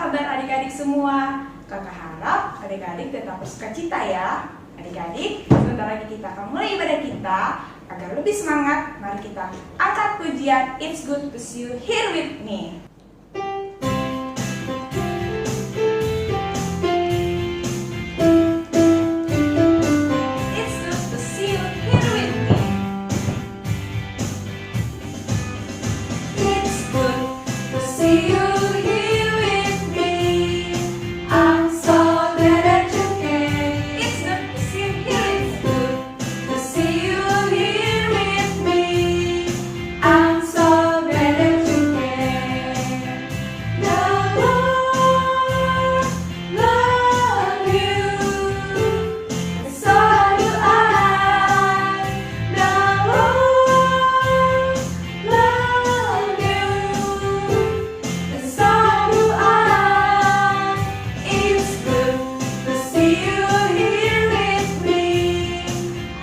kabar adik-adik semua? Kakak harap adik-adik tetap bersukacita ya. Adik-adik, sebentar lagi kita akan mulai ibadah kita. Agar lebih semangat, mari kita angkat pujian It's Good to See You Here With Me. It's good to see you here with me. It's good to see you here with me. I'm so glad that you came. It's good to see you here. It's good to see you here with me. I'm so glad that you came. The Lord love you. So do I. The Lord love you. So do I. It's good to see you here with me.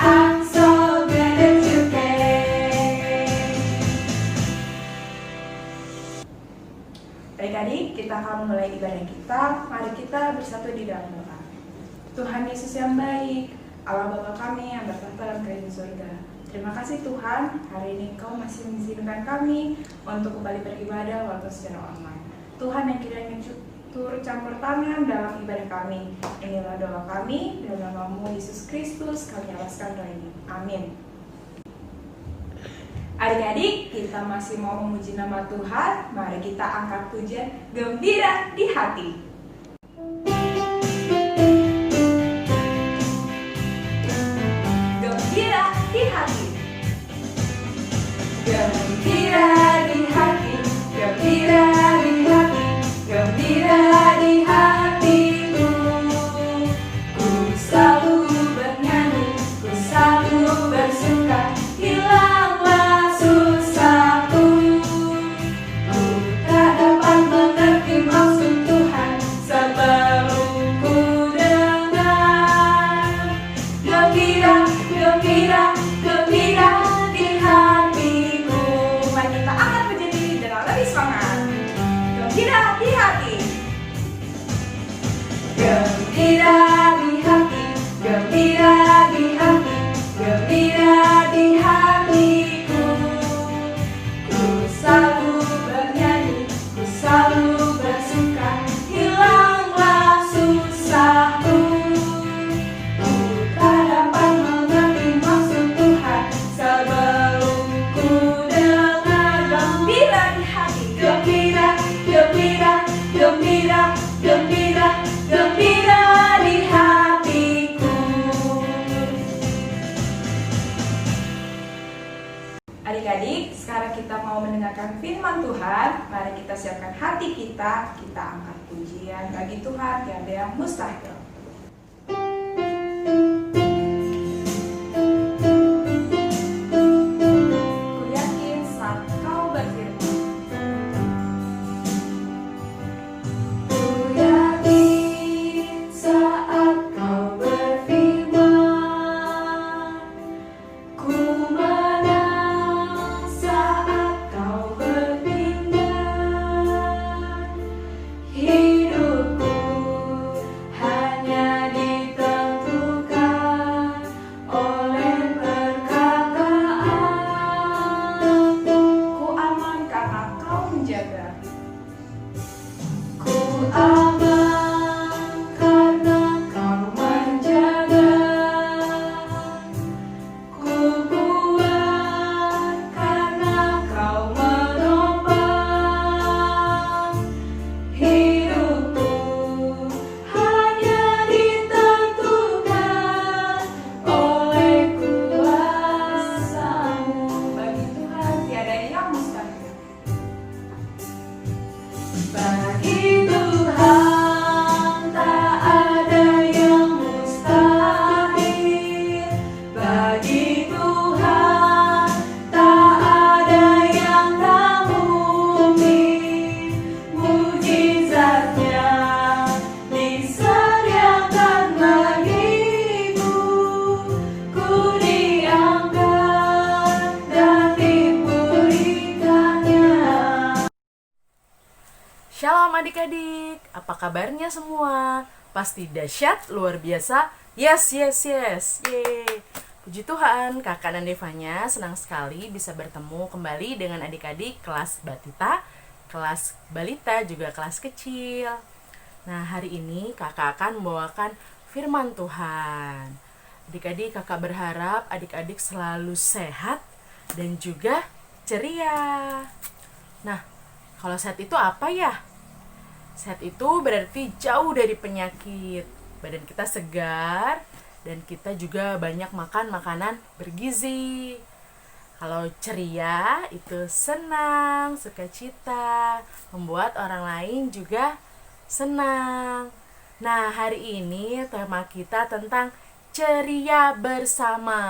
I'm so glad that you came. Adik-adik, kita akan mulai ibadah kita. Mari kita bersatu di dalam doa. Tuhan Yesus yang baik, Allah Bapa kami yang bertahta dalam kerajaan surga. Terima kasih Tuhan, hari ini Engkau masih mengizinkan kami untuk kembali beribadah walaupun secara online. Tuhan yang kiranya turut campur tangan dalam ibadah kami. Inilah doa kami, dalam nama-Mu Yesus Kristus kami alaskan doa ini. Amin. Adik-adik, kita masih mau memuji nama Tuhan. Mari kita angkat pujian Gembira di Hati. Gembira di hati. Gembira di hati. Gembira di hati. Gembira di hatiku. Ku selalu bernyanyi, ku selalu bersuka. Hilanglah susahku. Ku tak dapat mengerti maksud Tuhan sebelum ku dengar. Gembira, gembira, gembira di hatiku. Mari kita angkat menjadi dengan lebih semangat. Gembira di hati. Gembira di hati. Gembira di hati. Gembira di hatiku. Ku selalu bernyanyi, ku selalu bersuka. Hilanglah susahku. Ku tak dapat mengerti maksud Tuhan sebelum ku dengar. Gembira di hati. Gembira, gembira, gembira, gembira, gembira di hatiku. Adik-adik, sekarang kita mau mendengarkan firman Tuhan. Mari kita siapkan hati kita. Kita angkat pujian bagi Tuhan, tiada yang mustahil. Ku yakin saat kau berfirman. Ku yakin saat kau berfirman. Ku menang saat kau berpindah. Hidupku adik-adik, apa kabarnya semua? Pasti dahsyat, luar biasa. Yes, yes, yes. Yeay. Puji Tuhan, Kakak dan Devanya senang sekali bisa bertemu kembali dengan adik-adik kelas Batita, kelas Balita, juga kelas kecil. Nah, hari ini Kakak akan membawakan firman Tuhan. Adik-adik, Kakak berharap adik-adik selalu sehat dan juga ceria. Nah, kalau sehat itu apa ya? Sehat itu berarti jauh dari penyakit. Badan kita segar dan kita juga banyak makan makanan bergizi. Kalau ceria itu senang, sukacita, membuat orang lain juga senang. Nah, hari ini tema kita tentang ceria bersama.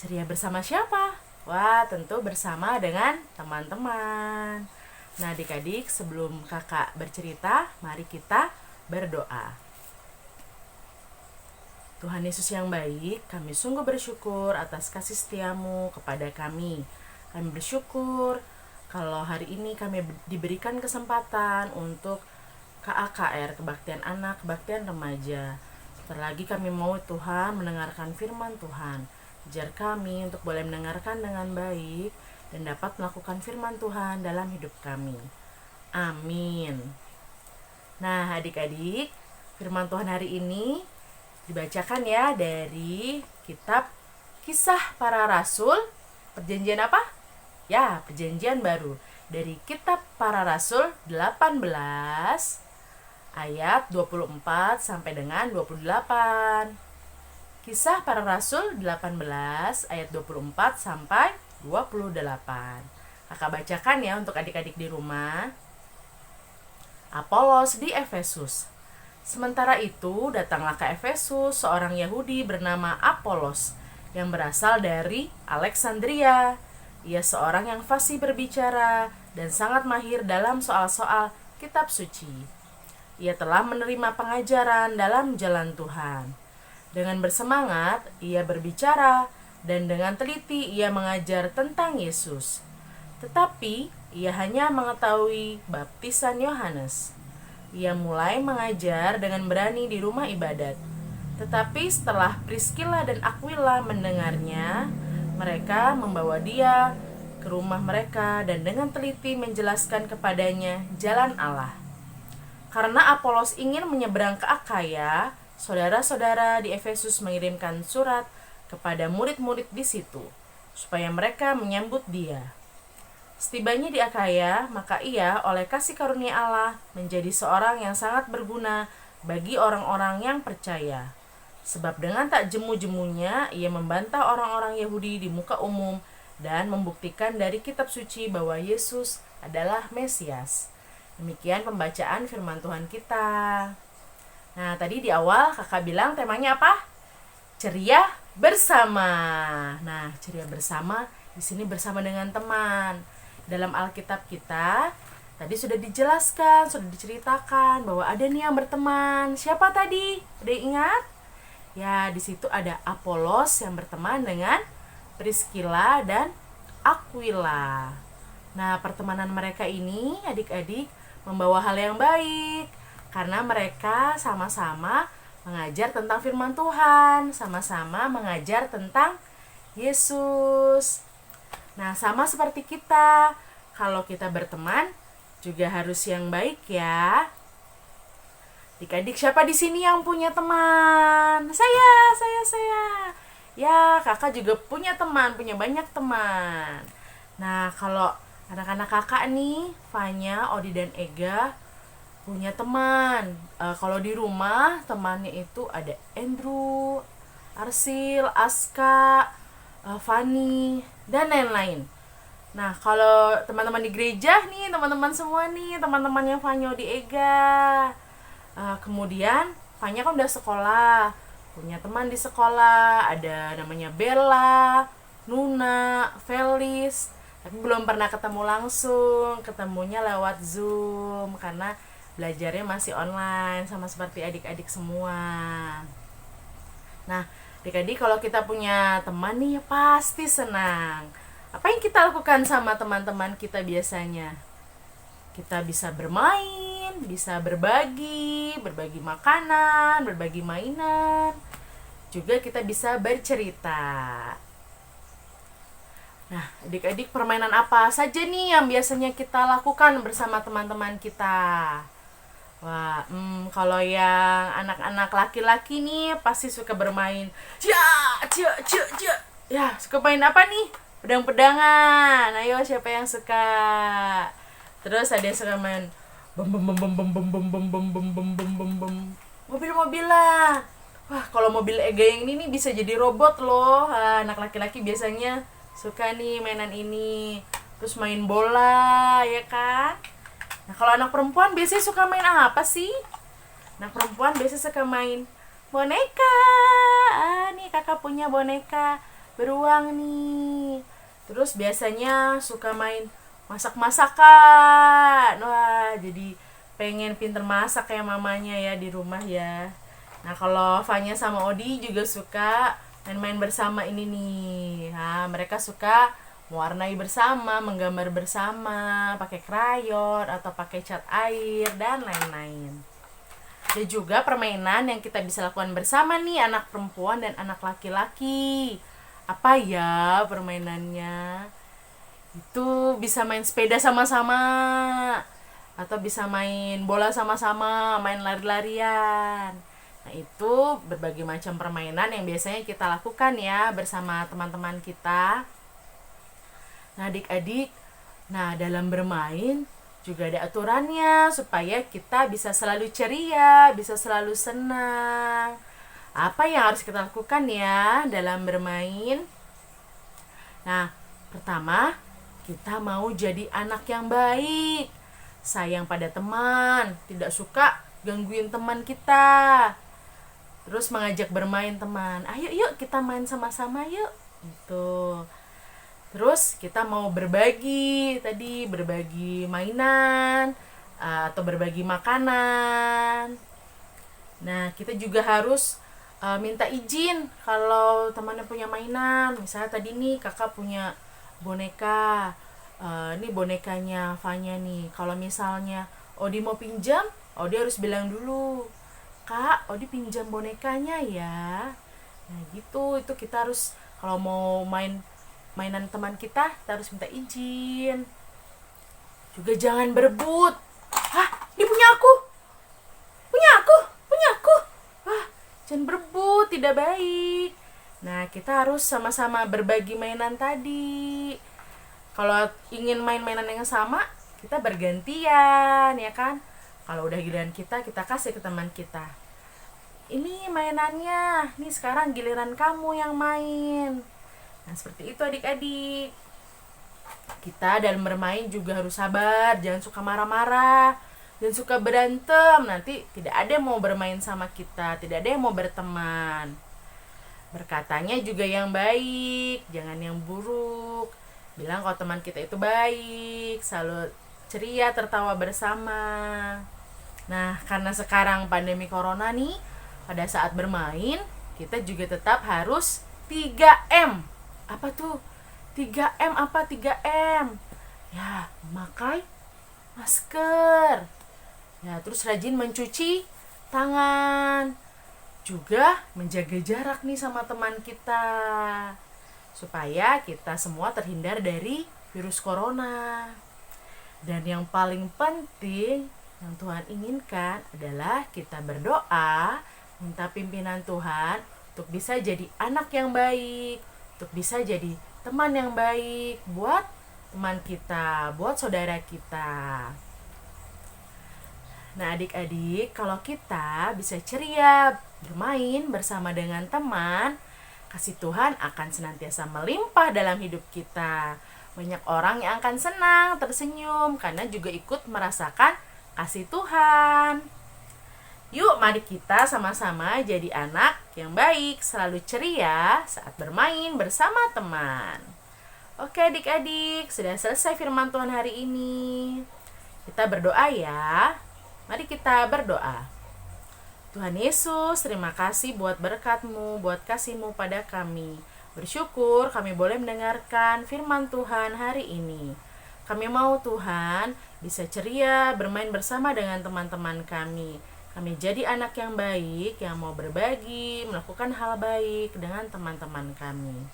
Ceria bersama siapa? Wah, tentu bersama dengan teman-teman. Nah, adik-adik, sebelum kakak bercerita, mari kita berdoa. Tuhan Yesus yang baik, kami sungguh bersyukur atas kasih setiamu kepada kami. Kami bersyukur kalau hari ini kami diberikan kesempatan untuk KAKR, Kebaktian Anak, Kebaktian Remaja. Sebentar lagi kami mau Tuhan mendengarkan firman Tuhan. Ajar kami untuk boleh mendengarkan dengan baik dan dapat melakukan firman Tuhan dalam hidup kami. Amin. Nah, adik-adik, firman Tuhan hari ini dibacakan ya dari kitab Kisah Para Rasul. Perjanjian apa? Ya, Perjanjian Baru. Dari kitab Para Rasul 18 ayat 24 sampai dengan 28. Kisah Para Rasul 18 ayat 24 sampai 28. Kakak bacakan ya untuk adik-adik di rumah. Apolos di Efesus. Sementara itu datanglah ke Efesus seorang Yahudi bernama Apolos yang berasal dari Alexandria. Ia seorang yang fasih berbicara dan sangat mahir dalam soal-soal kitab suci. Ia telah menerima pengajaran dalam jalan Tuhan. Dengan bersemangat, ia berbicara dan dengan teliti ia mengajar tentang Yesus. Tetapi, ia hanya mengetahui baptisan Yohanes. Ia mulai mengajar dengan berani di rumah ibadat. Tetapi setelah Priskila dan Aquila mendengarnya, mereka membawa dia ke rumah mereka dan dengan teliti menjelaskan kepadanya jalan Allah. Karena Apolos ingin menyeberang ke Akaya, saudara-saudara di Efesus mengirimkan surat kepada murid-murid di situ, supaya mereka menyambut dia. Setibanya di Akaya, maka ia oleh kasih karunia Allah menjadi seorang yang sangat berguna bagi orang-orang yang percaya. Sebab dengan tak jemu-jemunya, ia membantah orang-orang Yahudi di muka umum dan membuktikan dari kitab suci bahwa Yesus adalah Mesias. Demikian pembacaan firman Tuhan kita. Nah, tadi di awal kakak bilang temanya apa? Ceria bersama. Nah, ceria bersama di sini bersama dengan teman. Dalam Alkitab kita tadi sudah dijelaskan, sudah diceritakan bahwa ada nih yang berteman. Siapa tadi? Ada yang ingat? Ya, di situ ada Apolos yang berteman dengan Priskila dan Aquila. Nah, pertemanan mereka ini adik-adik membawa hal yang baik. Karena mereka sama-sama mengajar tentang firman Tuhan, sama-sama mengajar tentang Yesus. Nah, sama seperti kita, kalau kita berteman juga harus yang baik ya. Adik-adik, siapa di sini yang punya teman? Saya. Ya, kakak juga punya teman, punya banyak teman. Nah, kalau anak-anak kakak nih, Fanya, Odi, dan Ega punya teman. Kalau di rumah temannya itu ada Andrew, Arsil, Aska, Fanny, dan lain-lain. Nah, kalau teman-teman di gereja nih, teman-teman semua nih, teman-teman yang Fanny, Odi, Ega. Kemudian Fanya kan udah sekolah, punya teman di sekolah, ada namanya Bella, Nuna, Felis. Tapi belum pernah ketemu langsung, ketemunya lewat Zoom karena belajarnya masih online sama seperti adik-adik semua. Nah, adik-adik kalau kita punya teman nih pasti senang. Apa yang kita lakukan sama teman-teman kita biasanya? Kita bisa bermain, bisa berbagi makanan, berbagi mainan. Juga kita bisa bercerita. Nah, adik-adik, permainan apa saja nih yang biasanya kita lakukan bersama teman-teman kita? Wah, kalau yang anak-anak laki-laki nih pasti suka bermain. Ya, suka main apa nih? Pedang-pedangan. Ayo, siapa yang suka? Terus ada yang suka main mobil-mobilan. Wah, kalau mobil Ega yang ini nih bisa jadi robot loh. Anak laki-laki biasanya suka nih mainan ini. Terus main bola, ya kan? Nah, kalau anak perempuan biasanya suka main apa sih? Anak perempuan biasanya suka main boneka. Nih kakak punya boneka beruang nih. Terus biasanya suka main masak-masakan. Wah, jadi pengen pinter masak kayak mamanya ya di rumah ya. Nah, kalau Fanya sama Odi juga suka main-main bersama ini nih. Nah, mereka suka mewarnai bersama, menggambar bersama, pakai krayon atau pakai cat air dan lain-lain. Ada juga permainan yang kita bisa lakukan bersama nih, anak perempuan dan anak laki-laki. Apa ya permainannya? Itu bisa main sepeda sama-sama, atau bisa main bola sama-sama, main lari-larian. Nah, itu berbagai macam permainan yang biasanya kita lakukan ya bersama teman-teman kita. Nah, adik-adik, dalam bermain juga ada aturannya supaya kita bisa selalu ceria, bisa selalu senang. Apa yang harus kita lakukan ya dalam bermain? Nah, pertama, kita mau jadi anak yang baik, sayang pada teman, tidak suka gangguin teman kita. Terus mengajak bermain teman. Ayo yuk kita main sama-sama yuk. Gitu. Terus kita mau berbagi mainan atau berbagi makanan. Nah, kita juga harus minta izin kalau temannya punya mainan. Misalnya tadi nih kakak punya boneka, ini bonekanya Fanya nih. Kalau misalnya Odi mau pinjam, Odi harus bilang dulu, Kak, Odi pinjam bonekanya ya. Nah gitu, itu kita harus kalau mau mainan teman kita harus minta izin. Juga jangan berebut. Hah, ini punya aku. Wah, jangan berebut, tidak baik. Nah, kita harus sama-sama berbagi mainan tadi. Kalau ingin main mainan yang sama, kita bergantian, ya kan? Kalau udah giliran kita kasih ke teman kita. Ini mainannya, nih sekarang giliran kamu yang main. Nah, seperti itu adik-adik. Kita dalam bermain juga harus sabar, jangan suka marah-marah, jangan suka berantem. Nanti tidak ada yang mau bermain sama kita, tidak ada yang mau berteman. Berkatanya juga yang baik, jangan yang buruk. Bilang kalau teman kita itu baik, selalu ceria, tertawa bersama. Nah, karena sekarang pandemi corona nih, pada saat bermain, kita juga tetap harus 3M. Apa tuh? 3M apa 3M? Ya, memakai masker. Ya, terus rajin mencuci tangan. Juga menjaga jarak nih sama teman kita. Supaya kita semua terhindar dari virus corona. Dan yang paling penting yang Tuhan inginkan adalah kita berdoa, minta pimpinan Tuhan untuk bisa jadi anak yang baik, untuk bisa jadi teman yang baik buat teman kita, buat saudara kita. Nah, adik-adik, kalau kita bisa ceria bermain bersama dengan teman, kasih Tuhan akan senantiasa melimpah dalam hidup kita. Banyak orang yang akan senang, tersenyum karena juga ikut merasakan kasih Tuhan. Yuk, mari kita sama-sama jadi anak yang baik, selalu ceria saat bermain bersama teman. Oke adik-adik, sudah selesai firman Tuhan hari ini. Kita berdoa ya. Mari kita berdoa. Tuhan Yesus, terima kasih buat berkat-Mu, buat kasih-Mu pada kami. Bersyukur kami boleh mendengarkan firman Tuhan hari ini. Kami mau Tuhan bisa ceria, bermain bersama dengan teman-teman kami. Kami jadi anak yang baik, yang mau berbagi, melakukan hal baik dengan teman-teman kami.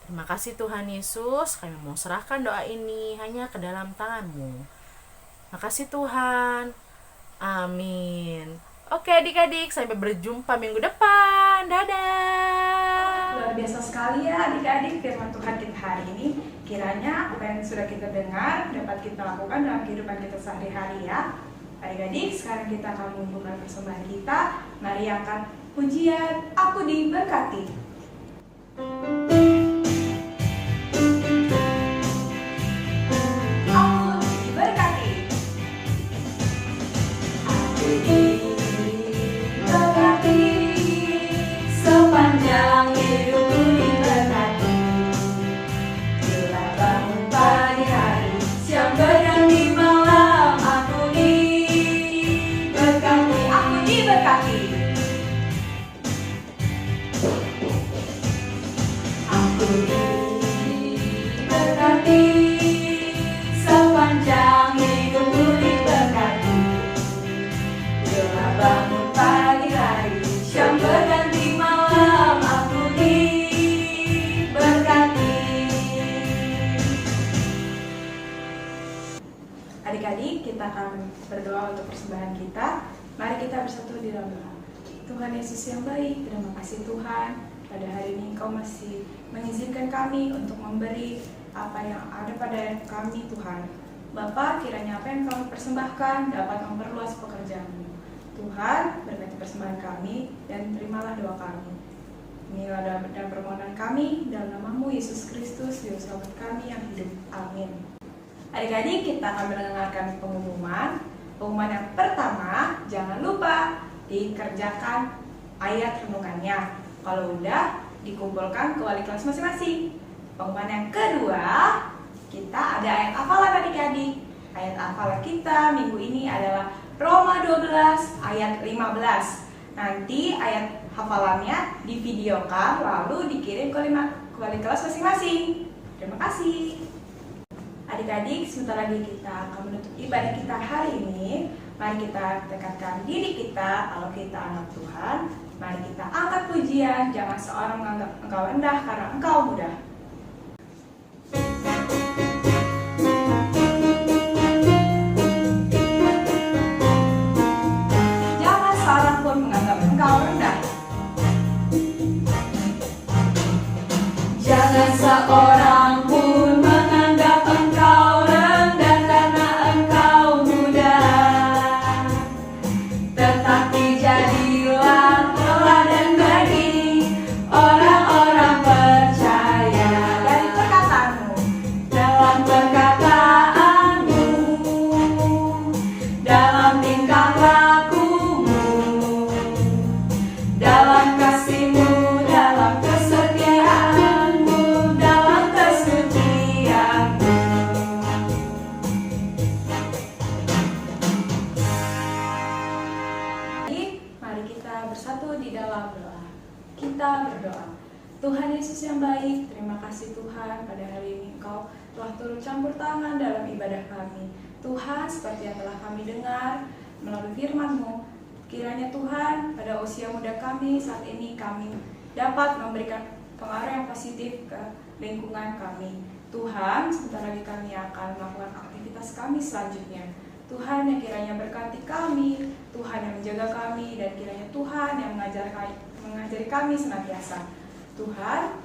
Terima kasih Tuhan Yesus, kami mau serahkan doa ini hanya ke dalam tangan-Mu. Makasih Tuhan. Amin. Oke adik-adik, sampai berjumpa minggu depan. Dadah. Luar biasa sekali ya adik-adik firman Tuhan kita hari ini. Kiranya apa yang sudah kita dengar dapat kita lakukan dalam kehidupan kita sehari-hari ya. Adik-adik, sekarang kita akan mengumpulkan persembahan kita. Mari angkat pujian Aku Diberkati. Aku diberkati. Aku diberkati, sepanjang hidupku diberkati. Bila bangun pagi hari, siang berganti malam, aku diberkati. Aku diberkati. Aku diberkati, sepanjang hidupku diberkati. Bila bangun pagi hari, siang berganti malam, aku diberkati. Adik-adik, kita akan berdoa untuk persembahan kita. Mari kita bersatu di dalam doa. Tuhan Yesus yang baik, terima kasih Tuhan. Pada hari ini Engkau masih mengizinkan kami untuk memberi apa yang ada pada kami Tuhan. Bapa, kiranya apa yang kami persembahkan dapat memperluas pekerjaan-Mu. Tuhan, berkati persembahan kami dan terimalah doa kami. Inilah doa dan permohonan kami dalam nama-Mu Yesus Kristus, Juru Selamat kami yang hidup. Amin. Adik-adik, kita akan mendengarkan pengumuman. Pengumuman yang pertama, jangan lupa dikerjakan ayat renungannya. Kalau udah, dikumpulkan ke wali kelas masing-masing. Pengumuman yang kedua, kita ada ayat hafalan adik-adik. Ayat hafalan kita minggu ini adalah Roma 12 ayat 15. Nanti ayat hafalannya divideokan lalu dikirim ke wali kelas masing-masing. Terima kasih. Adik-adik, sebentar lagi kita akan menutup ibadah kita hari ini. Mari kita tekadkan diri kita kalau kita anak Tuhan. Mari kita angkat pujian, jangan seorang menganggap engkau rendah karena engkau mudah. Jangan seorang pun menganggap engkau rendah. Jangan seorang pun menganggap engkau rendah karena engkau muda. Tetapi jadilah teladan bagi orang-orang percaya. Dari perkataanmu, Dalam perkataanmu, dalam tingkah lakumu, dalam kasihmu, dalam kesetiaanmu, dalam kesucianmu. Jadi, mari kita bersatu di dalam doa. Kita berdoa. Tuhan Yesus yang baik, terima kasih Tuhan pada hari ini Engkau telah turut campur tangan dalam ibadah kami. Tuhan, seperti yang telah kami dengar melalui firman-Mu, kiranya Tuhan pada usia muda kami saat ini kami dapat memberikan pengaruh yang positif ke lingkungan kami. Tuhan, sebentar lagi kami akan melakukan aktivitas kami selanjutnya. Tuhan yang kiranya berkati kami, Tuhan yang menjaga kami, dan kiranya Tuhan yang mengajari kami senantiasa. Tuhan,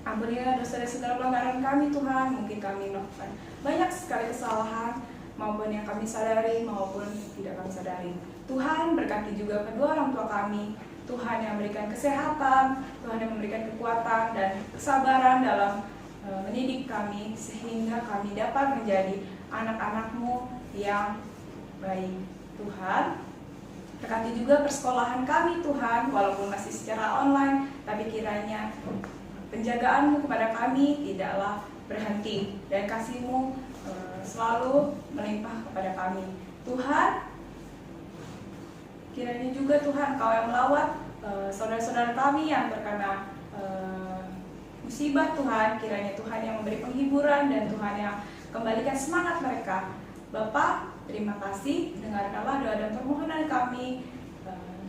ampunilah dosa dan segala pelanggaran kami Tuhan. Mungkin kami melakukan banyak sekali kesalahan, maupun yang kami sadari maupun tidak kami sadari. Tuhan, berkati juga kedua orang tua kami. Tuhan yang memberikan kesehatan, Tuhan yang memberikan kekuatan dan kesabaran dalam mendidik kami, sehingga kami dapat menjadi anak-anak-Mu yang baik. Tuhan, berkati juga persekolahan kami Tuhan, walaupun masih secara online, tapi kiranya penjagaan-Mu kepada kami tidaklah berhenti, dan kasih-Mu selalu melimpah kepada kami. Tuhan, kiranya juga Tuhan Kau yang melawat saudara-saudara kami yang terkena musibah Tuhan, kiranya Tuhan yang memberi penghiburan dan Tuhan yang kembalikan semangat mereka. Bapa, terima kasih, dengarkanlah doa dan permohonan kami.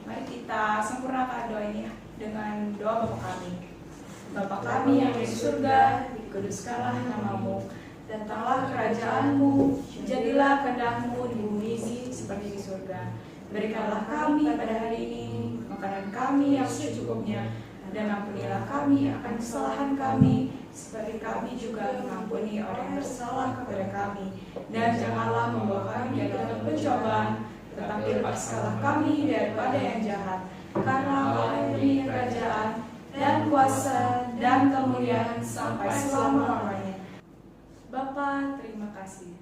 Mari kita sempurnakan doa ini dengan doa Bapa kami. Bapa kami yang di surga, dikuduskanlah namamu. Datanglah kerajaanmu, jadilah kehendak-Mu di bumi seperti di surga. Berikanlah kami pada hari ini makanan kami yang secukupnya, dan ampunilah kami akan kesalahan kami, seperti kami juga mengampuni orang yang bersalah kepada kami. Dan janganlah membawa kami dalam pencobaan, tetapi lepaskanlah kami daripada yang jahat. Karena Engkau ini kerajaan dan kuasa dan kemuliaan sampai selama-lamanya. Bapa, terima kasih.